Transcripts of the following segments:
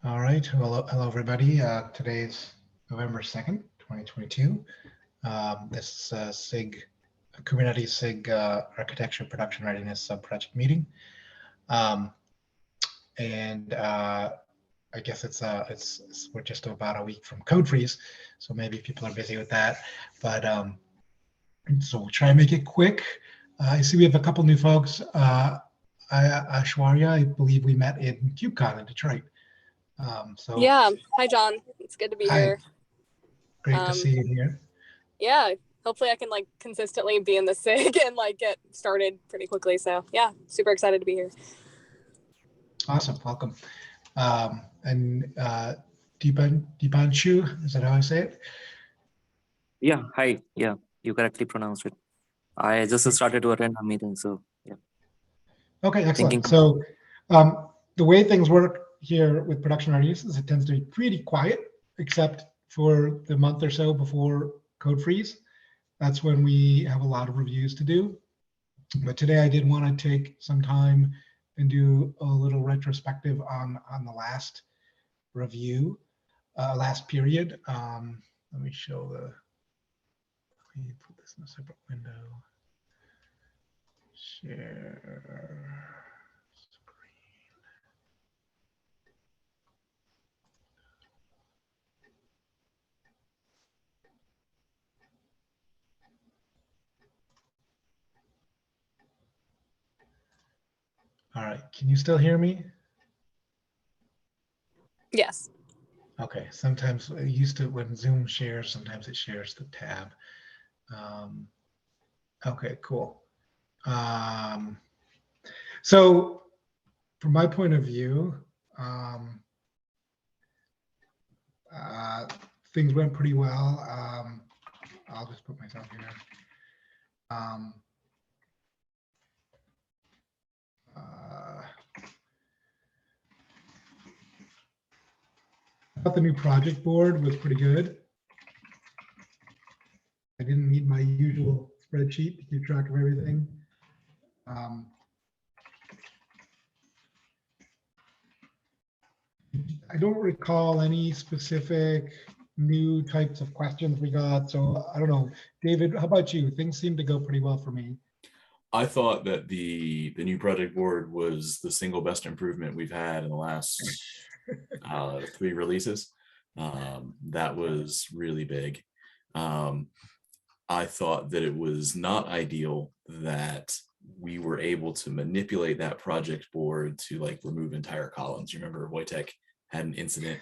All right. Hello everybody. Today's November 2nd, 2022. This is SIG, Kubernetes SIG Architecture Production Readiness Sub-Project meeting. And I guess we're just about a week from code freeze, so maybe people are busy with that. But so we'll try and make it quick. I see we have a couple new folks. Ashwarya, I believe we met in KubeCon in Detroit. So yeah, hi John, it's good to be here. Great to see you here. Yeah, hopefully I can like consistently be in the SIG and like get started pretty quickly. So yeah, super excited to be here. Awesome, welcome. And Deepanshu, is that how I say it? Yeah, hi. Yeah, you correctly pronounced it. I just started to attend a meeting, so yeah. Okay, excellent. So the way things work here with production readiness is it tends to be pretty quiet, except for the month or so before code freeze. That's when we have a lot of reviews to do. But today I did want to take some time and do a little retrospective on the last review, last period. Let me show the, let me put this in a separate window. Share screen. All right, can you still hear me? Yes. Okay, sometimes it used to, when Zoom shares, sometimes it shares the tab. Okay, cool. So from my point of view, things went pretty well. I'll just put myself here. I thought the new project board was pretty good. I didn't need my usual spreadsheet to keep track of everything. I don't recall any specific new types of questions we got. So I don't know, David, how about you? Things seem to go pretty well for me. I thought that the new project board was the single best improvement we've had in the last 3 releases. That was really big. I thought that it was not ideal that we were able to manipulate that project board to like remove entire columns. You remember Wojtek had an incident.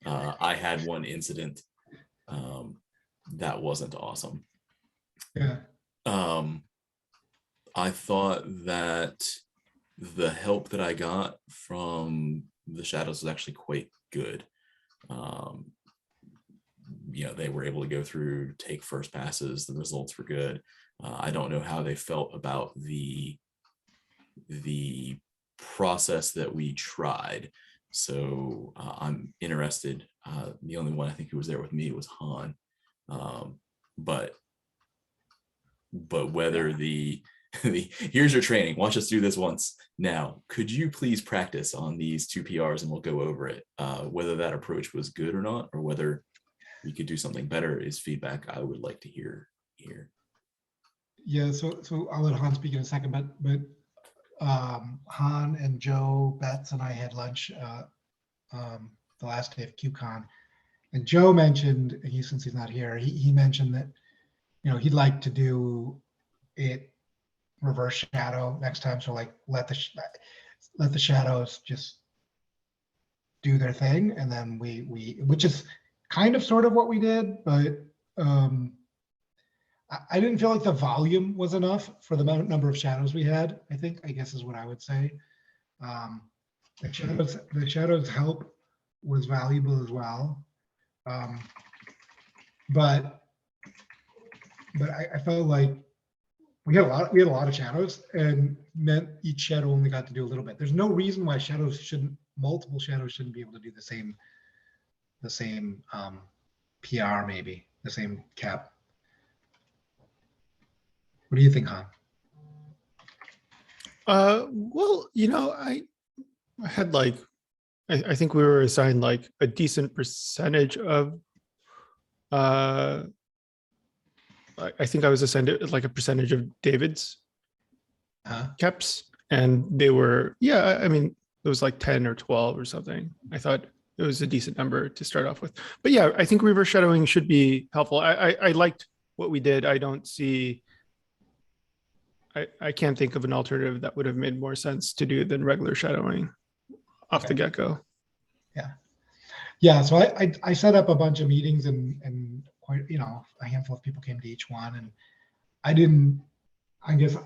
I had one incident. That wasn't awesome. Yeah. I thought that the help that I got from the shadows was actually quite good. You know, they were able to go through, take first passes. The results were good. I don't know how they felt about the process that we tried. So I'm interested. The only one I think who was there with me was Han. But whether here's your training, watch us do this once. Now, could you please practice on these 2 PRs and we'll go over it. Whether that approach was good or not, or whether we could do something better is feedback I would like to hear here. Yeah, so I'll let Han speak in a second, but Han and Joe Betts and I had lunch the last day of KubeCon, and Joe mentioned, since he's not here, he mentioned that, you know, he'd like to do it reverse shadow next time. So like let the shadows just do their thing, and then we which is kind of sort of what we did, but I didn't feel like the volume was enough for the number of shadows we had. I guess is what I would say. The shadows help was valuable as well, but I felt like we had a lot of shadows, and meant each shadow only got to do a little bit. There's no reason why multiple shadows shouldn't be able to do the same PR, maybe the same cap. What do you think, Han? Well, you know, I had like I think we were assigned like a decent percentage of, I think I was assigned like a percentage of David's keps, and they were, yeah, I mean, it was like 10 or 12 or something. I thought it was a decent number to start off with. But yeah, I think reverse shadowing should be helpful. I liked what we did. I don't see, I can't think of an alternative that would have made more sense to do than regular shadowing off the get-go. Yeah, so I set up a bunch of meetings and quite, a handful of people came to each one, and I guess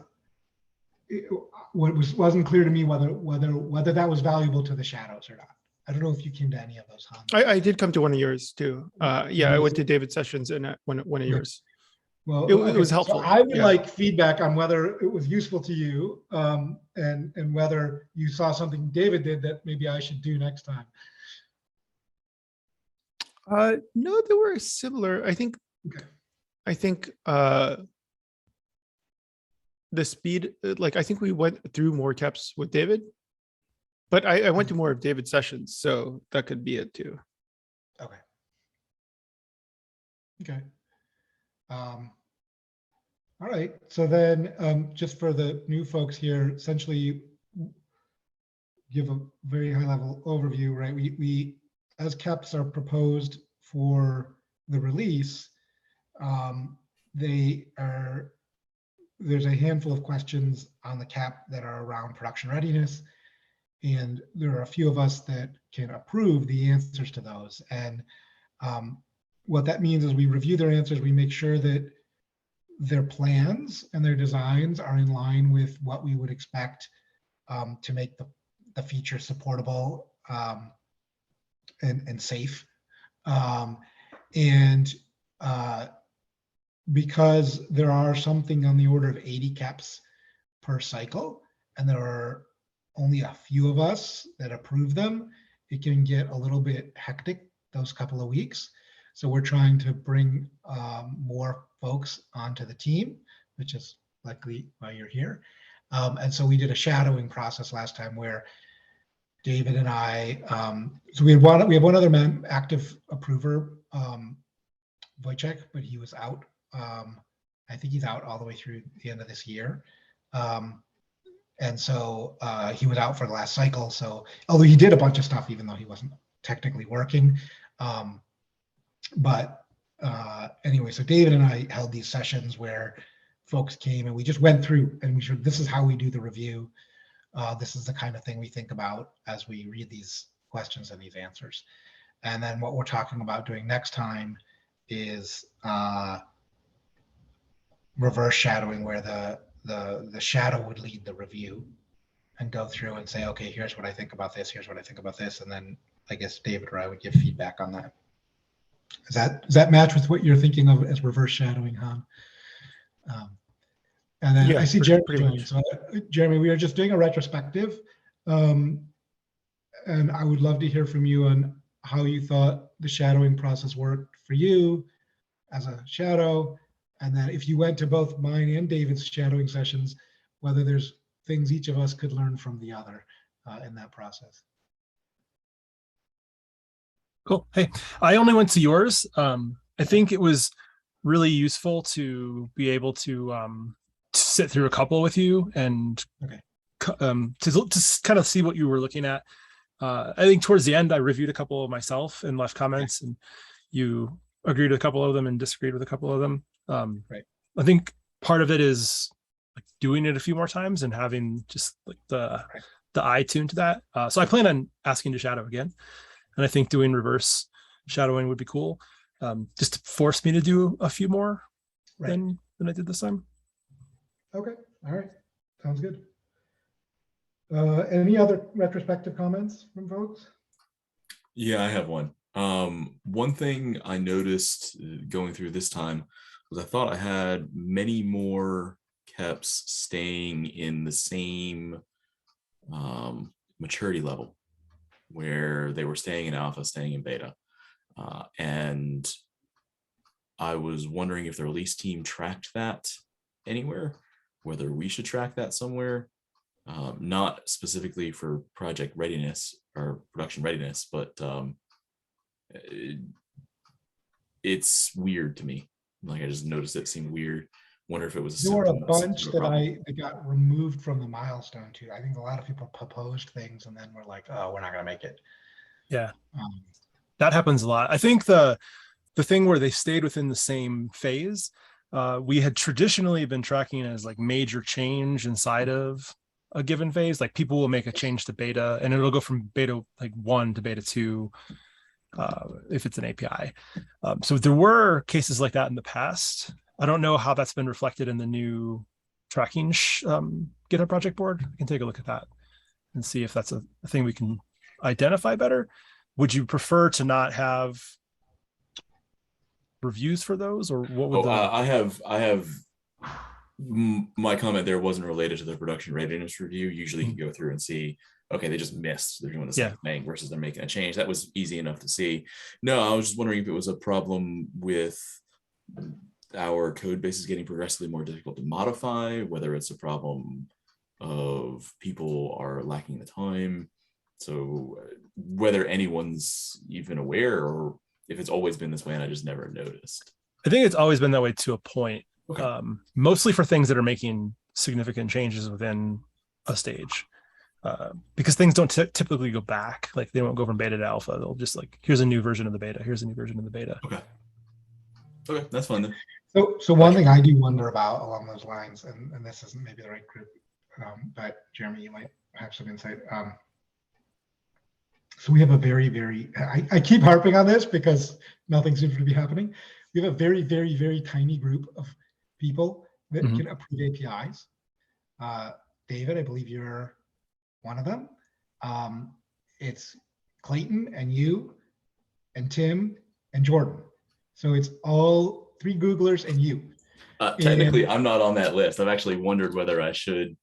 what wasn't clear to me whether that was valuable to the shadows or not. I don't know if you came to any of those, Hans. I did come to one of yours too. Yeah, I went to David Sessions and one of yours. Well, It was helpful. So I would yeah. like feedback on whether it was useful to you, and whether you saw something David did that maybe I should do next time. No, they were similar. I think. Okay. I think the speed, like I think we went through more caps with David, but I went to more of David's sessions, so that could be it too. Okay. Okay. All right. So then, just for the new folks here, essentially give a very high level overview, right? We as caps are proposed for the release, there's a handful of questions on the cap that are around production readiness. And there are a few of us that can approve the answers to those. And what that means is we review their answers, we make sure that their plans and their designs are in line with what we would expect to make the feature supportable and safe. Because there are something on the order of 80 caps per cycle, and there are only a few of us that approve them, it can get a little bit hectic those couple of weeks. So we're trying to bring more folks onto the team, which is likely why you're here. And so we did a shadowing process last time where David and I, so we have one other active approver, Wojciech, but he was out. I think he's out all the way through the end of this year. And so he was out for the last cycle. So although he did a bunch of stuff, even though he wasn't technically working. Anyway, so David and I held these sessions where folks came and we just went through and we showed, this is how we do the review. This is the kind of thing we think about as we read these questions and these answers. And then what we're talking about doing next time is reverse shadowing, where the shadow would lead the review and go through and say, okay, here's what I think about this, here's what I think about this, and then I guess David or I would give feedback on that. Does that match with what you're thinking of as reverse shadowing, Han? And then Yeah, I see pretty Jeremy. much. So Jeremy, we are just doing a retrospective, and I would love to hear from you on how you thought the shadowing process worked for you as a shadow, and then if you went to both mine and David's shadowing sessions, whether there's things each of us could learn from the other in that process. Cool. Hey, I only went to yours. I think it was really useful to be able to sit through a couple with you and to kind of see what you were looking at. I think towards the end, I reviewed a couple of myself and left comments, and you agreed with a couple of them and disagreed with a couple of them. Right. I think part of it is like doing it a few more times and having just like the eye tuned to that. So I plan on asking to shadow again. And I think doing reverse shadowing would be cool. Just to force me to do a few more than I did this time. Okay. All right. Sounds good. Any other retrospective comments from folks? Yeah, I have one. One thing I noticed going through this time was I thought I had many more keps staying in the same maturity level, where they were staying in alpha, staying in beta. And I was wondering if the release team tracked that anywhere, whether we should track that somewhere. not specifically for project readiness or production readiness, but it's weird to me. Like I just noticed it seemed weird. Wonder if it was There were a symptom of some bunch sort of that problem. that got removed from the milestone too. I think a lot of people proposed things and then we're like, oh, we're not going to make it. Yeah, Um, that happens a lot. I think the thing where they stayed within the same phase, we had traditionally been tracking as like major change inside of a given phase. Like people will make a change to beta and it'll go from beta like 1 to beta 2 if it's an API. So there were cases like that in the past. I don't know how that's been reflected in the new tracking GitHub project board. I can take a look at that and see if that's a thing we can identify better. Would you prefer to not have reviews for those, or what would I have my comment there wasn't related to the production readiness review. Usually you can go through and see, okay, they just missed, they're doing the same thing versus they're making a change. That was easy enough to see. No, I was just wondering if it was a problem with our code base is getting progressively more difficult to modify, whether it's a problem of people are lacking the time. So whether anyone's even aware or if it's always been this way and I just never noticed. I think it's always been that way to a point. Okay. Mostly for things that are making significant changes within a stage. Because things don't typically go back. Like they won't go from beta to alpha. They'll just like, here's a new version of the beta. Here's a new version of the beta. Okay, that's fine then. So one thing I do wonder about along those lines, and this isn't maybe the right group, but Jeremy, you might have some insight. So we have a very, very, I keep harping on this because nothing seems to be happening. We have a very, very, very tiny group of people that can approve APIs. David, I believe you're one of them. It's Clayton and you and Tim and Jordan. So it's all 3 Googlers and you. Technically, I'm not on that list. I've actually wondered whether I should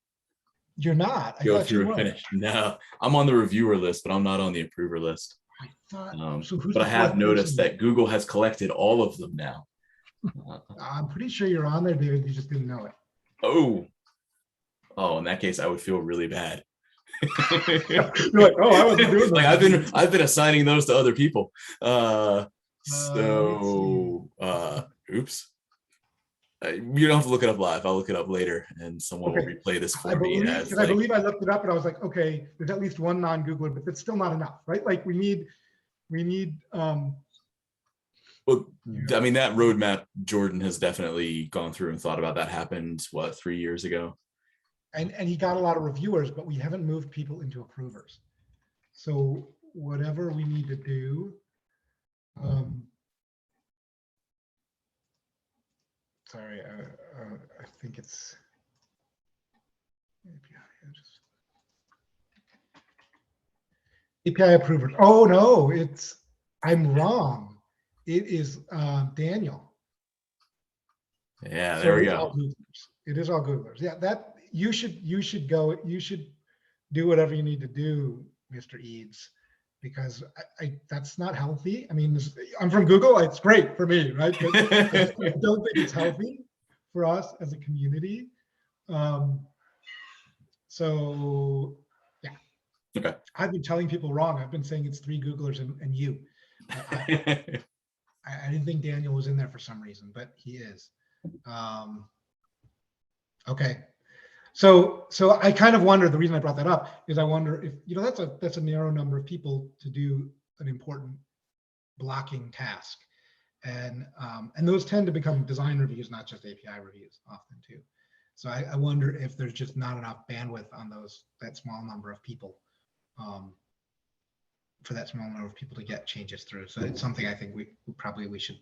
You're not. go through and finish. No, I'm on the reviewer list, but I'm not on the approver list. I thought, so who's but I the have fourth noticed person? that Google has collected all of them now. I'm pretty sure you're on there, David. You just didn't know it. Oh, in that case, I would feel really bad. You're like, oh, I wasn't doing Like that. I've been assigning those to other people. Oops. You don't have to look it up live. I'll look it up later, and someone will replay this for me. I believe I looked it up, and I was like, okay, there's at least one non-Googler, but that's still not enough, right? Like we need. Well, I mean, that roadmap, Jordan has definitely gone through and thought about. That happened, what, 3 years ago? And he got a lot of reviewers, but we haven't moved people into approvers. So whatever we need to do, sorry, I think it's API approvers. Oh no, I'm wrong. It is Daniel. Yeah, there we go. It is all Googlers. Yeah, that you should do whatever you need to do, Mr. Eads, because that's not healthy. I mean, I'm from Google. It's great for me, right? But I don't think it's healthy for us as a community. So yeah. Okay. I've been telling people wrong. I've been saying it's 3 Googlers and you. I didn't think Daniel was in there for some reason, but he is. Okay. So I kind of wonder, the reason I brought that up is I wonder if, that's a narrow number of people to do an important blocking task. And those tend to become design reviews, not just API reviews often too. So I wonder if there's just not enough bandwidth on that small number of people for that small number of people to get changes through. So it's something I think we should,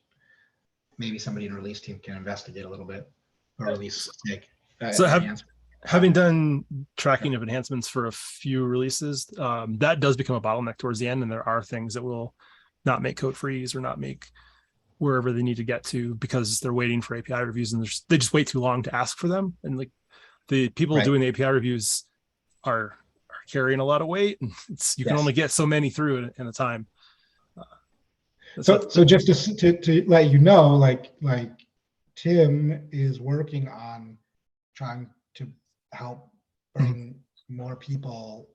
maybe somebody in the release team can investigate a little bit, or release SIG. So having done tracking of enhancements for a few releases, that does become a bottleneck towards the end, and there are things that will not make code freeze or not make wherever they need to get to because they're waiting for API reviews, and they just wait too long to ask for them. And like the people doing the API reviews are carrying a lot of weight, and you can only get so many through in a time. So just to let you know, like Tim is working on trying to help bring more people,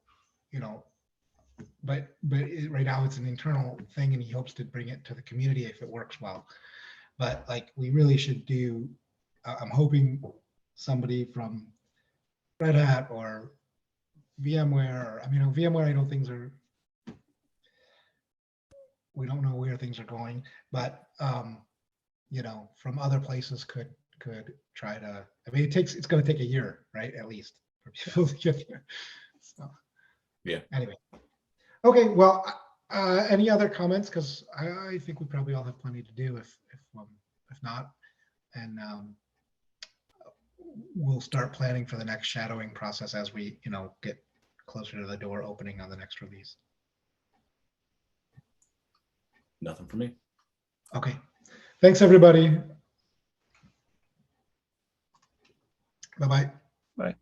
you know, but right now it's an internal thing, and he hopes to bring it to the community if it works well. But like, we really should do, I'm hoping somebody from Red Hat or VMware, or, I mean, VMware, I know things are, we don't know where things are going, but you know, from other places could try to, I mean, it's going to take a year, right? At least for people to get there. So, Yeah. Anyway. Okay. Well, any other comments? Because I think we probably all have plenty to do if not, and we'll start planning for the next shadowing process as we, you know, get closer to the door opening on the next release. Nothing for me. Okay. Thanks, everybody. Bye-bye. Bye.